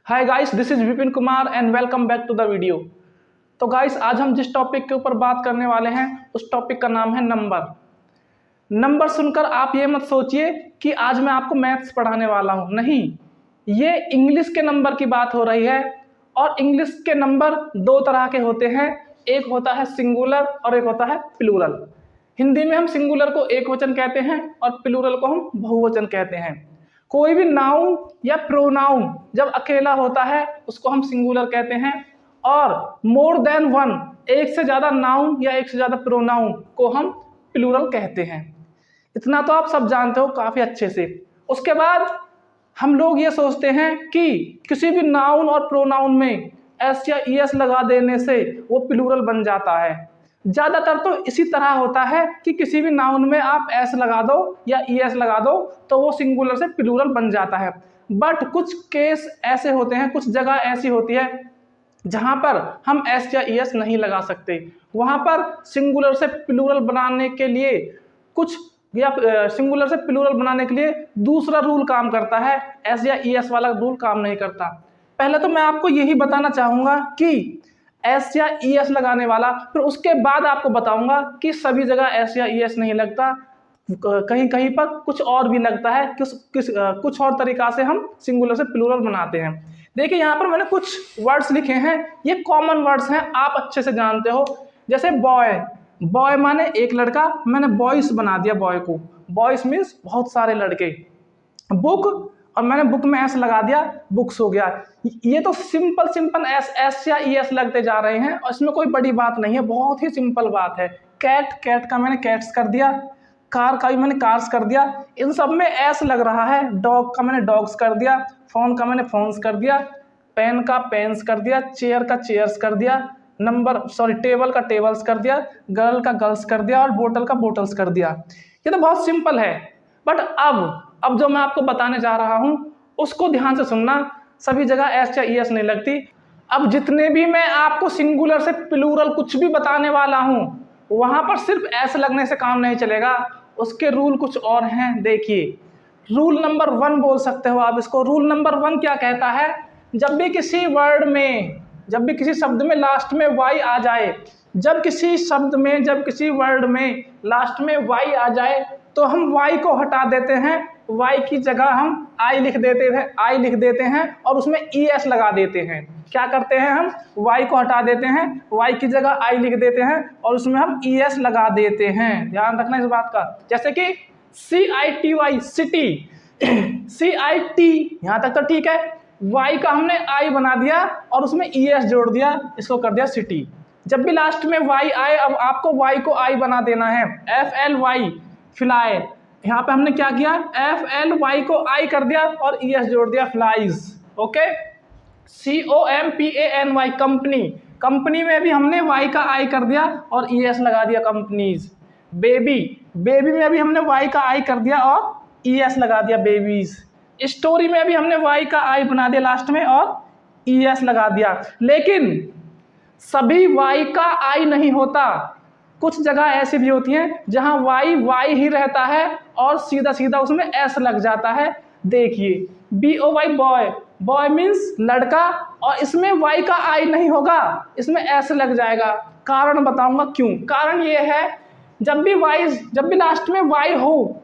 Hi guys, this is Vipin Kumar and welcome back to the video. तो guys, आज हम जिस टॉपिक के ऊपर बात करने वाले हैं उस टॉपिक का नाम है नंबर। नंबर सुनकर आप ये मत सोचिए कि आज मैं आपको मैथ्स पढ़ाने वाला हूँ, नहीं। ये इंग्लिश के नंबर की बात हो रही है और इंग्लिश के नंबर दो तरह के होते हैं। एक होता है सिंगुलर और एक होता है प्लूरल। हिंदी में हम सिंगुलर को एक वचन कहते हैं और प्लूरल को हम बहुवचन कहते हैं। कोई भी नाउन या प्रोनाउन जब अकेला होता है उसको हम सिंगुलर कहते हैं और मोर देन वन, एक से ज्यादा नाउन या एक से ज्यादा प्रोनाउन को हम प्लूरल कहते हैं। इतना तो आप सब जानते हो काफी अच्छे से। उसके बाद हम लोग ये सोचते हैं कि किसी भी नाउन और प्रोनाउन में एस या ईएस लगा देने से वो प्लूरल बन जाता है। ज्यादातर तो इसी तरह होता है कि किसी भी नाउन में आप एस लगा दो या ईएस लगा दो तो वो सिंगुलर से प्लूरल बन जाता है। बट कुछ केस ऐसे होते हैं, कुछ जगह ऐसी होती है जहां पर हम एस या ईएस नहीं लगा सकते। वहां पर सिंगुलर से प्लूरल बनाने के लिए सिंगुलर से प्लूरल बनाने के लिए दूसरा रूल काम करता है, एस या ईएस वाला रूल काम नहीं करता। पहले तो मैं आपको यही बताना चाहूंगा कि एस या ईएस लगाने वाला, फिर उसके बाद आपको बताऊंगा कि सभी जगह एस या ईएस नहीं लगता, कहीं कहीं पर कुछ और भी लगता है, कुछ और तरीका से हम सिंगुलर से प्लूरल बनाते हैं। देखिए यहाँ पर मैंने कुछ वर्ड्स लिखे हैं, ये कॉमन वर्ड्स हैं, आप अच्छे से जानते हो। जैसे बॉय, बॉय माने एक लड़का, मैंने बॉयस बना दिया बॉय को। बॉयस मीन्स बहुत सारे लड़के। बुक, और मैंने बुक में एस लगा दिया, बुक्स हो गया। ये तो सिंपल एस या ईएस लगते जा रहे हैं और इसमें कोई बड़ी बात नहीं है, बहुत ही सिंपल बात है। कैट, कैट का मैंने कैट्स कर दिया। कार का भी मैंने कार्स कर दिया, इन सब में एस लग रहा है। डॉग का मैंने डॉग्स कर दिया, फोन का मैंने फोन्स कर दिया, पेन का पेन्स कर दिया, चेयर का चेयर्स कर दिया, टेबल का टेबल्स कर दिया, गर्ल का गर्ल्स कर दिया और बोतल का बोटल्स कर दिया। ये तो बहुत सिंपल है। बट अब जो मैं आपको बताने जा रहा हूं उसको ध्यान से सुनना। सभी जगह एस या ईएस नहीं लगती। अब जितने भी मैं आपको सिंगुलर से प्लूरल कुछ भी बताने वाला हूं वहां पर सिर्फ एस लगने से काम नहीं चलेगा, उसके रूल कुछ और हैं। देखिए, रूल नंबर 1 बोल सकते हो आप इसको। रूल नंबर 1 क्या कहता है? जब भी किसी वर्ड में, जब भी किसी शब्द में लास्ट में वाई आ जाए, जब किसी वर्ड में लास्ट में वाई आ जाए तो हम वाई को हटा देते हैं। वाई की जगह हम आई लिख देते हैं और उसमें ईएस लगा देते हैं। क्या करते हैं? हम वाई को हटा देते हैं, वाई की जगह आई लिख देते हैं और उसमें हम ईएस लगा देते हैं। ध्यान रखना इस बात का। जैसे कि CITY, सिटी, CIT, यहाँ तक तो ठीक है। वाई का हमने आई बना दिया और उसमें ईएस जोड़ दिया, इसको कर दिया सिटी। जब भी लास्ट में वाई आए, अब आपको वाई को आई बना देना है। FLY, fly. यहाँ पे हमने क्या किया? FLY को आई कर दिया और ईएस जोड़ दिया, flies. Okay. COMPANY, company, company में भी हमने वाई का आई कर दिया और ईएस लगा दिया, कंपनीज। बेबी, बेबी में भी हमने वाई का आई कर दिया और ईएस लगा दिया, बेबीज। स्टोरी में भी हमने वाई का आई बना दिया लास्ट में और ईएस लगा दिया। लेकिन सभी वाई का आई नहीं होता, कुछ जगह ऐसी भी होती हैं जहां वाई ही रहता है और सीधा सीधा उसमें एस लग जाता है। देखिए, BOY, बॉय, बॉय मीन्स लड़का, और इसमें वाई का आई नहीं होगा, इसमें एस लग जाएगा। कारण बताऊंगा क्यों। कारण ये है, जब भी लास्ट में वाई हो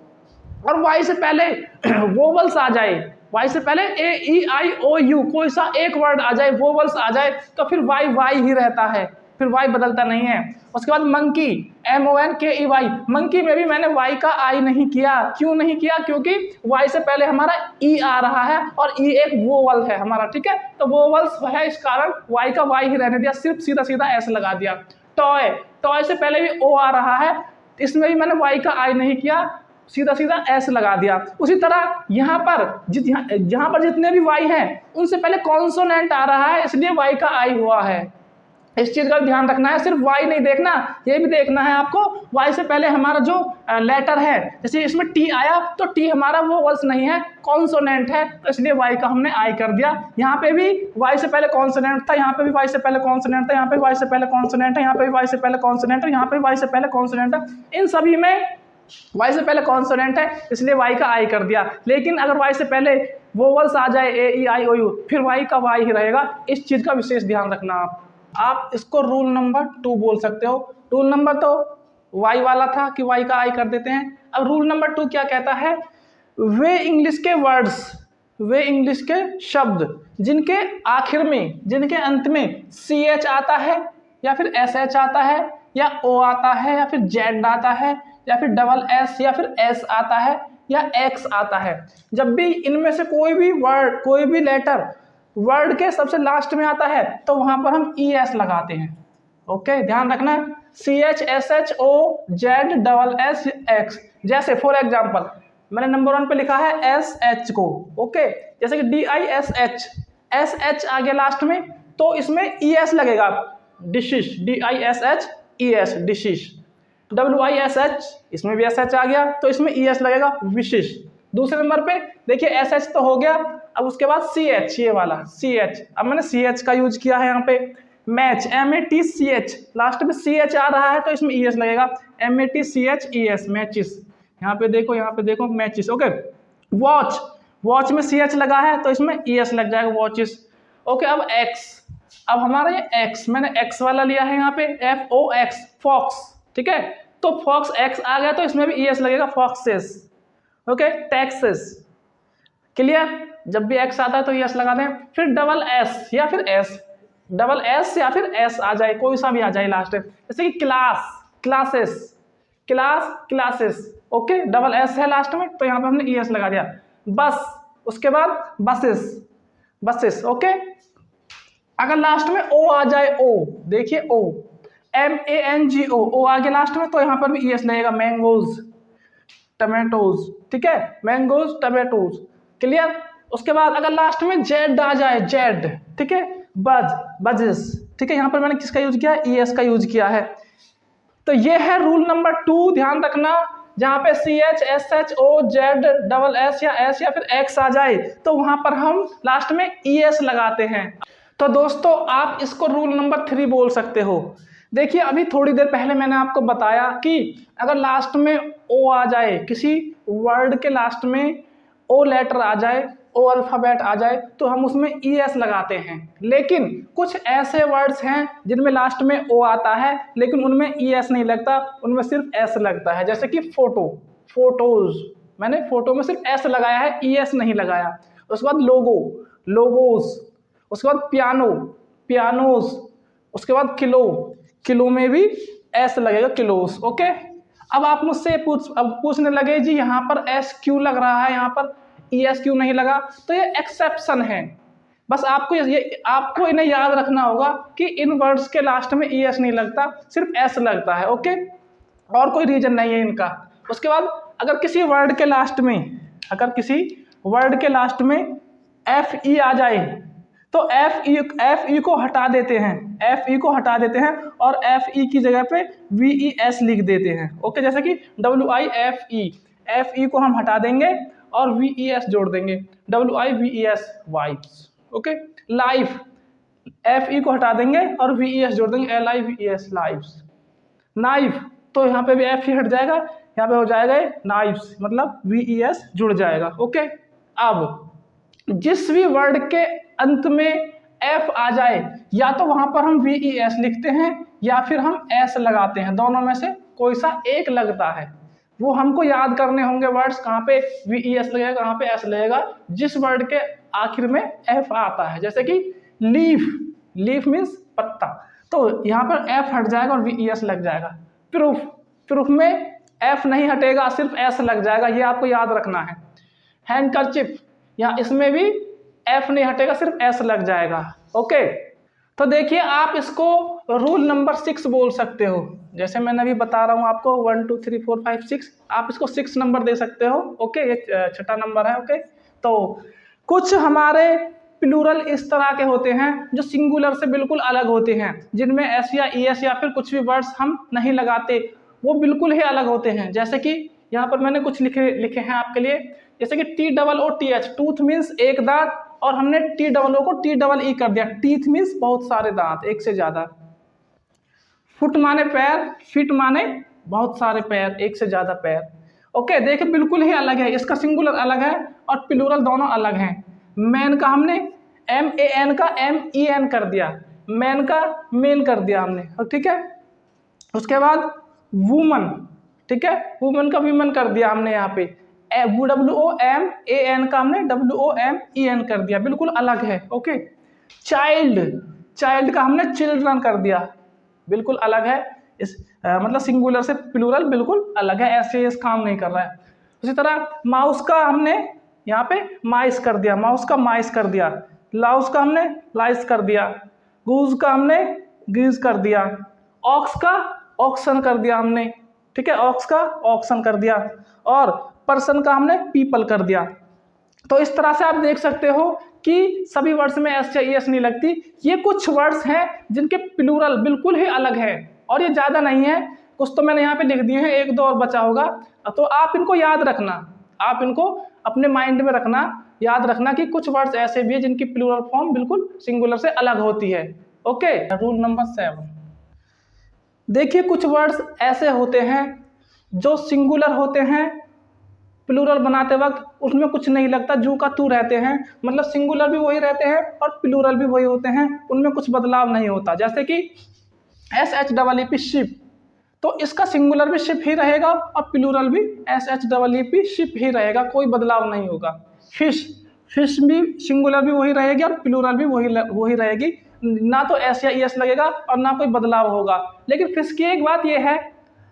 और वाई से पहले वोवल्स आ जाए, वाई से पहले AEIOU कोई सा एक वर्ड आ जाए, वोवल्स आ जाए, तो फिर वाई ही रहता है, फिर वाई बदलता नहीं है। उसके बाद मंकी, MONKEY, मंकी में भी मैंने वाई का आई नहीं किया। क्यों नहीं किया? क्योंकि वाई से पहले हमारा ई आ रहा है और ई एक वोवल है हमारा, ठीक है। तो वोवल्स है, इस कारण वाई का वाई ही रहने दिया, सिर्फ सीधा सीधा एस लगा दिया। टॉय, टॉय से पहले भी ओ आ रहा है, इसमें भी मैंने वाई का आई नहीं किया, सीधा सीधा एस लगा दिया। उसी तरह यहाँ पर जहाँ पर जितने भी वाई हैं उनसे पहले कॉन्सोनेंट आ रहा है, इसलिए वाई का आई हुआ है। इस चीज का ध्यान रखना है। सिर्फ वाई नहीं देखना, ये भी देखना है आपको वाई से पहले हमारा जो लेटर है, जैसे इसमें टी आया तो टी हमारा वो वर्ड्स नहीं है, कॉन्सोनेंट है, तो इसलिए वाई का हमने आई कर दिया। यहाँ पे भी वाई से पहले कॉन्सोनेंट था, यहाँ पे भी वाई से पहले कॉन्सोनेंट था, यहाँ पे वाई से पहले कॉन्सोनेंट है, यहाँ पे वाई से पहले कॉन्सोनेंट है, यहाँ पे वाई से पहले कॉन्सोनेंट है। इन सभी में वाई से पहले कॉन्सोनेंट है इसलिए वाई का आई कर दिया, लेकिन अगर वाई से पहले वोवल्स आ जाए ए ई आई ओ यू फिर वाई का वाई ही रहेगा। इस चीज़ का विशेष ध्यान रखना आप इसको रूल नंबर 2 बोल सकते हो। रूल नंबर तो वाई वाला था कि वाई का आई कर देते हैं। अब रूल नंबर 2 क्या कहता है, वे इंग्लिश के वर्ड्स, वे इंग्लिश के शब्द जिनके आखिर में, जिनके अंत में सी एच आता है या फिर एस एच आता है या ओ आता है या फिर जेड आता है या फिर डबल एस या फिर एस आता है या एक्स आता है, जब भी इनमें से कोई भी वर्ड, कोई भी लेटर वर्ड के सबसे लास्ट में आता है तो वहां पर हम ई एस लगाते हैं। ओके, ध्यान रखना, C H S H O Z double S X. जैसे फॉर एग्जाम्पल मैंने नंबर 1 पे लिखा है एस एच को, ओके, जैसे कि D I S H, S H आ गया लास्ट में तो इसमें ई एस लगेगा, dishes, D I S H E S dishes. W I S H, इसमें भी एस एच आ गया तो इसमें ई एस लगेगा, विशिश। दूसरे नंबर पे देखिए एस एच तो हो गया, अब उसके बाद सी एच, ये वाला सी एच, अब मैंने सी एच का यूज किया है यहाँ पे। Match, M A T C H, last में सी एच आ रहा है तो इसमें ई एस लगेगा, M A T C H E S, matches. यहाँ पे देखो मैचिस, ओके। वॉच, वॉच में सी एच लगा है तो इसमें ई एस लग जाएगा, वॉचिस। ओके, अब एक्स, अब हमारा ये एक्स, मैंने एक्स वाला लिया है यहाँ पे, एफ ओ एक्स, फॉक्स, ठीक है, तो फॉक्स एक्स आ गया तो इसमें भी ई एस लगेगा, फॉक्सेस। ओके, टैक्सेस, क्लियर, जब भी एक्स आता है तो ई एस लगा दें। फिर डबल एस या फिर एस, डबल एस या फिर एस आ जाए, कोई सा भी आ जाए लास्ट में, जैसे कि class, classes, class, classes, okay, double S है लास्ट में तो यहाँ पे हमने ई एस लगा दिया। बस, उसके बाद बसेस, बसेस, ओके। अगर लास्ट में ओ आ जाए, ओ, देखिए ओ, एम ए एन जी ओ आ गया लास्ट में तो यहाँ पर भी ई एस लगेगा, मैंगोज, टमेटोज, ठीक है, मैंगोज, टमेटोज, क्लियर। उसके बाद अगर लास्ट में जेड आ जाए, जेड, ठीक है, बज, बजेस, ठीक है, यहाँ पर मैंने किसका यूज किया है, ई एस का यूज किया है। तो ये है रूल नंबर 2, ध्यान रखना, जहाँ पे C H S H O Z double S या फिर एक्स आ जाए तो वहां पर हम लास्ट में ई एस लगाते हैं। तो दोस्तों आप इसको रूल नंबर 3 बोल सकते हो। देखिए अभी थोड़ी देर पहले मैंने आपको बताया कि अगर लास्ट में ओ आ जाए, किसी वर्ड के लास्ट में ओ लेटर आ जाए, ओ अल्फ़ाबेट आ जाए तो हम उसमें ई एस लगाते हैं। लेकिन कुछ ऐसे वर्ड्स हैं जिनमें लास्ट में ओ आता है लेकिन उनमें ई एस नहीं लगता, उनमें सिर्फ एस लगता है। जैसे कि फोटो, फोटोज, मैंने फोटो में सिर्फ एस लगाया है, ई एस नहीं लगाया। उसके बाद लोगो, लोगोस, उसके बाद पियानो, पियानोस, उसके बाद किलो, किलो में भी एस लगेगा, किलोस, ओके। अब आप मुझसे पूछने लगे जी यहाँ पर एस क्यों लग रहा है, यहाँ पर ई एस क्यों नहीं लगा, तो ये एक्सेप्शन है। बस आपको इन्हें याद रखना होगा कि इन वर्ड्स के लास्ट में ई एस नहीं लगता, सिर्फ एस लगता है, ओके, और कोई रीजन नहीं है इनका। उसके बाद अगर किसी वर्ड के लास्ट में, अगर किसी वर्ड के लास्ट में एफ ई आ जाए तो एफ ई को हटा देते हैं, एफ ई को हटा देते हैं और एफ ई की जगह पे वी ई एस लिख देते हैं, ओके। जैसे कि W I F E, F E को हम हटा देंगे और वी ई एस जोड़ देंगे, W I V E S, wives, okay. Life, F E को हटा देंगे और वी ई एस जोड़ देंगे, L I V E S, lifes. Knife, तो यहाँ पे भी एफ ई हट जाएगा, यहाँ पे हो जाएगा नाइफ्स, मतलब वी ई एस जुड़ जाएगा, ओके। अब जिस भी वर्ड के अंत में एफ आ जाए या तो वहां पर हम वी ई एस लिखते हैं या फिर हम एस लगाते हैं, दोनों में से कोई सा एक लगता है। वो हमको याद करने होंगे वर्ड्स, कहाँ पे वी ई एस लगेगा, कहाँ पे एस लगेगा, जिस वर्ड के आखिर में एफ आता है। जैसे कि लीफ, लीफ मीन्स पत्ता, तो यहाँ पर एफ हट जाएगा और वी ई एस लग जाएगा। प्रूफ, प्रूफ में एफ नहीं हटेगा, सिर्फ एस लग जाएगा, ये आपको याद रखना है। हैंडकरचिप, यहाँ इसमें भी एफ नहीं हटेगा, सिर्फ एस लग जाएगा, ओके। तो देखिए आप इसको रूल नंबर 6 बोल सकते हो। जैसे मैंने अभी बता रहा हूँ आपको 1 2 3 4 5 6, आप इसको 6 नंबर दे सकते हो, ओके, ये छठा नंबर है, ओके। तो कुछ हमारे प्लूरल इस तरह के होते हैं जो सिंगुलर से बिल्कुल अलग होते हैं, जिनमें एस या ई एस या फिर कुछ भी वर्ड्स हम नहीं लगाते, वो बिल्कुल ही अलग होते हैं। जैसे कि यहाँ पर मैंने कुछ लिखे हैं आपके लिए, जैसे कि T double O T H, tooth means एक दांत, और हमने टी डबल ओ को टी डबल ई कर दिया, टीथ मीन्स बहुत सारे दांत, एक से ज्यादा। फुट माने पैर, फिट माने बहुत सारे पैर, एक से ज्यादा पैर। ओके, देखिए बिल्कुल ही अलग है, इसका सिंगुलर अलग है और प्लूरल दोनों अलग हैं। मैन का हमने MAN का MEN कर दिया, मैन का मेन कर दिया हमने, ठीक है। उसके बाद वुमन, ठीक है, वुमन का वीमन कर दिया हमने यहाँ पे, WOMAN का हमने WOMEN कर दिया, बिल्कुल अलग है। ओके, चाइल्ड, चाइल्ड का हमने चिल्ड्रन कर दिया, बिल्कुल अलग है। इस मतलब सिंगुलर से प्लूरल बिल्कुल अलग है, ऐसे इस काम नहीं कर रहा है। उसी तरह माउस का हमने यहाँ पे माइस कर दिया, माउस का माइस कर दिया, लाउस का हमने लाइस कर दिया, गूज का हमने गीज कर दिया, ऑक्स का ऑक्सन कर दिया हमने, ठीक है, ऑक्स का ऑक्सन कर दिया, और पर्सन का हमने पीपल कर दिया। तो इस तरह से आप देख सकते हो कि सभी वर्ड्स में एस या ईएस नहीं लगती। ये कुछ वर्ड्स हैं जिनके प्लूरल बिल्कुल ही अलग है, और ये ज़्यादा नहीं है, कुछ तो मैंने यहाँ पे लिख दिए हैं, एक दो और बचा होगा। तो आप इनको याद रखना, आप इनको अपने माइंड में रखना, याद रखना कि कुछ वर्ड्स ऐसे भी है जिनकी प्लूरल फॉर्म बिल्कुल सिंगुलर से अलग होती है। ओके, रूल नंबर 7, देखिए कुछ वर्ड्स ऐसे होते हैं जो सिंगुलर होते हैं, प्लूरल बनाते वक्त उसमें कुछ नहीं लगता, जू का तू रहते हैं, मतलब सिंगुलर भी वही रहते हैं और प्लूरल भी वही होते हैं, उनमें कुछ बदलाव नहीं होता। जैसे कि SHEEP शिप, तो इसका सिंगुलर भी शिप ही रहेगा और प्लूरल भी SHEEP शिप ही रहेगा, कोई बदलाव नहीं होगा। फिश, फिश भी सिंगुलर भी वही रहेगी और प्लूरल भी वही रहेगी, ना तो एस या ES लगेगा और ना कोई बदलाव होगा। लेकिन फिश की एक बात यह है,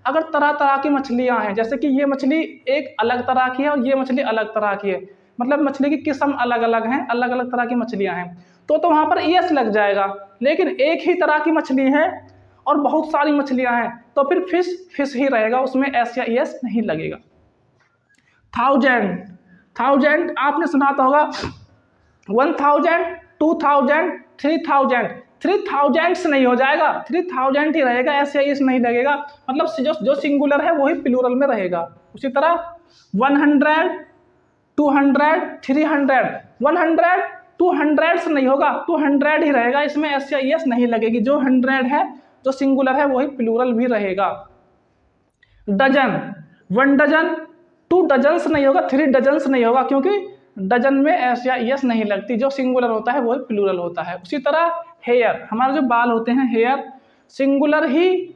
अगर तरह तरह की मछलियां हैं, जैसे कि ये मछली एक अलग तरह की है और ये मछली अलग तरह की है, मतलब मछली की किस्म अलग अलग हैं, अलग अलग तरह की मछलियां हैं, तो वहाँ पर ES लग जाएगा। लेकिन एक ही तरह की मछली है और बहुत सारी मछलियां हैं, तो फिर फिश फिश ही रहेगा, उसमें एस या ES नहीं लगेगा। थाउजेंड, थाउजेंड आपने सुना तो होगा, 1000, 2000, 3000, 3000 नहीं हो जाएगा, 3000 ही रहेगा, ऐसे ES नहीं लगेगा, मतलब जो सिंगुलर है वही प्लूरल में रहेगा। उसी तरह 100, 200, 300, 100, 200 नहीं होगा, 200 ही रहेगा, इसमें एस या ES नहीं लगेगी। जो 100 है, जो सिंगुलर है वही प्लूरल भी रहेगा। डजन, 1 डजन, 2 डजन्स नहीं होगा, 3 डजन्स नहीं होगा, क्योंकि डजन में एस या ES नहीं लगती, जो सिंगुलर होता है वही प्लूरल होता है। उसी तरह हेयर, हमारे जो बाल होते हैं हेयर, सिंगुलर ही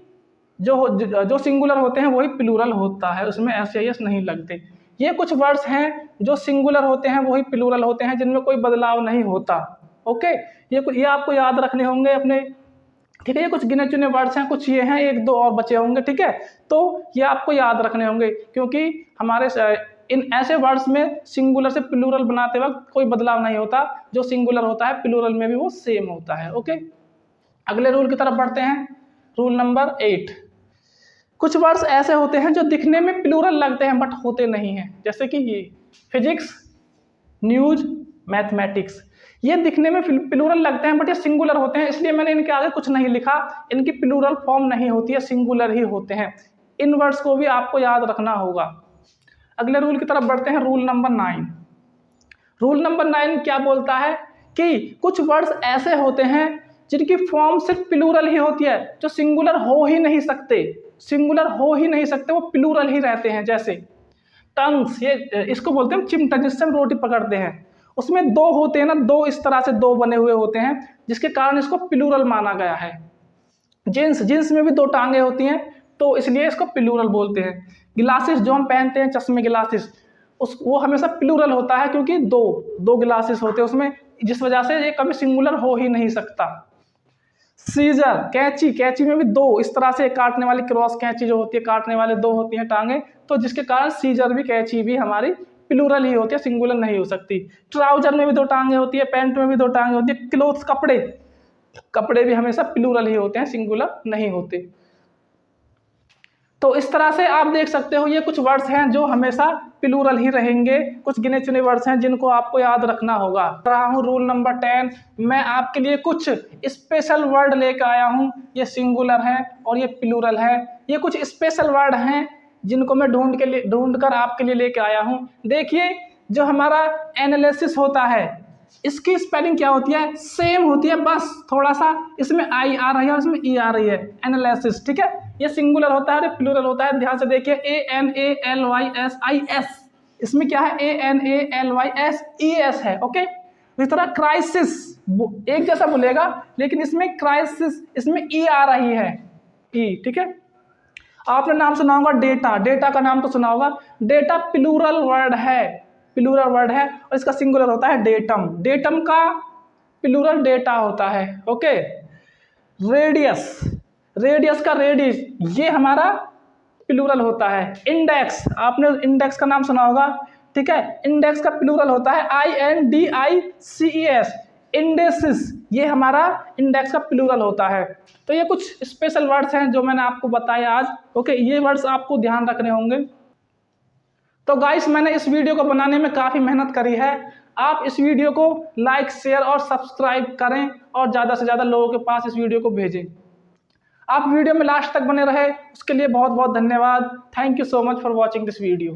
जो सिंगुलर होते हैं वही प्लूरल होता है, उसमें एस या ES नहीं लगते। ये कुछ वर्ड्स हैं जो सिंगुलर होते हैं वही प्लूरल होते हैं, जिनमें कोई बदलाव नहीं होता। ओके, ये आपको याद रखने होंगे अपने, ठीक है। ये कुछ गिने चुने वर्ड्स हैं, कुछ ये हैं, एक दो और बचे होंगे, ठीक है। तो ये आपको याद रखने होंगे, क्योंकि हमारे इन ऐसे वर्ड्स में सिंगुलर से प्लूरल बनाते वक्त कोई बदलाव नहीं होता, जो सिंगुलर होता है प्लूरल में भी वो सेम होता है। ओके, अगले रूल की तरफ बढ़ते हैं, रूल नंबर 8। कुछ वर्ड्स ऐसे होते हैं जो दिखने में प्लूरल लगते हैं बट होते नहीं हैं, जैसे कि ये फिजिक्स, न्यूज, मैथमेटिक्स, ये दिखने में प्लूरल लगते हैं बट ये सिंगुलर होते हैं, इसलिए मैंने इनके आगे कुछ नहीं लिखा, इनकी प्लूरल फॉर्म नहीं होती है, सिंगुलर ही होते हैं। इन वर्ड्स को भी आपको याद रखना होगा। अगले रूल की तरफ बढ़ते हैं, रूल नंबर 9। रूल नंबर 9 क्या बोलता है कि कुछ वर्ड्स ऐसे होते हैं जिनकी फॉर्म सिर्फ प्लूरल ही होती है, जो सिंगुलर हो ही नहीं सकते, सिंगुलर हो ही नहीं सकते, वो प्लूरल ही रहते हैं। जैसे टंग्स, ये इसको बोलते हैं चिमटा, जिससे हम रोटी पकड़ते हैं, उसमें 2 होते हैं ना, 2 इस तरह से 2 बने हुए होते हैं, जिसके कारण इसको प्लूरल माना गया है। जींस, जींस में भी 2 टांगे होती हैं, तो इसलिए इसको प्लूरल बोलते हैं। गिलासेस जो हम पहनते हैं, चश्मे, गिलासेस, वो हमेशा प्लूरल होता है, क्योंकि 2 गिलासेस होते हैं उसमें, जिस वजह से ये कभी सिंगुलर हो ही नहीं सकता। सीजर, कैंची, कैंची में भी 2 इस तरह से काटने वाली, क्रॉस कैंची जो होती है, काटने वाले 2 होती हैं टांगे, तो जिसके कारण सीजर भी, कैंची भी हमारी प्लूरल ही होती है, सिंगुलर नहीं हो सकती। ट्राउजर में भी 2 टांगे होती है, पैंट में भी 2 टांगे होती है। क्लोथ्स, कपड़े, कपड़े भी हमेशा प्लूरल ही होते हैं, सिंगुलर नहीं होते। तो इस तरह से आप देख सकते हो, ये कुछ वर्ड्स हैं जो हमेशा प्लूरल ही रहेंगे, कुछ गिने चुने वर्ड्स हैं जिनको आपको याद रखना होगा। रहा हूँ रूल नंबर 10, मैं आपके लिए कुछ स्पेशल वर्ड लेकर आया हूँ, ये सिंगुलर है और ये प्लूरल है। ये कुछ स्पेशल वर्ड हैं जिनको मैं ढूंढ कर आपके लिए लेकर आया हूँ। देखिए, जो हमारा एनालिसिस होता है, इसकी स्पेलिंग क्या होती है, सेम होती है, बस थोड़ा सा इसमें आई आ रही है और इसमें ई आ रही है, एनालिसिस, ठीक है। ये सिंगुलर होता है और प्लूरल होता है, ध्यान से देखिए, ANALYSIS, इसमें क्या है, ANALYSES है, ओके। इस तरह क्राइसिस एक जैसा बोलेगा, लेकिन इसमें क्राइसिस, इसमें ई आ रही है, ई, ठीक है। आपने नाम सुना होगा डेटा, डेटा का नाम तो सुना होगा, डेटा प्लूरल वर्ड है, प्लूरल वर्ड है और इसका सिंगुलर होता है डेटम, डेटम का प्लूरल डेटा होता है, ओके। रेडियस, रेडियस का रेडियस, ये हमारा प्लूरल होता है। इंडेक्स, आपने इंडेक्स का नाम सुना होगा, ठीक है, इंडेक्स का प्लूरल होता है INDICES, इंडेसिस, ये हमारा इंडेक्स का प्लूरल होता है। तो ये कुछ स्पेशल वर्ड्स हैं जो मैंने आपको बताए आज, ओके, ये वर्ड्स आपको ध्यान रखने होंगे। तो गाइस, मैंने इस वीडियो को बनाने में काफ़ी मेहनत करी है, आप इस वीडियो को लाइक, शेयर और सब्सक्राइब करें और ज़्यादा से ज़्यादा लोगों के पास इस वीडियो को भेजें। आप वीडियो में लास्ट तक बने रहे उसके लिए बहुत बहुत धन्यवाद। Thank you so much for watching this video.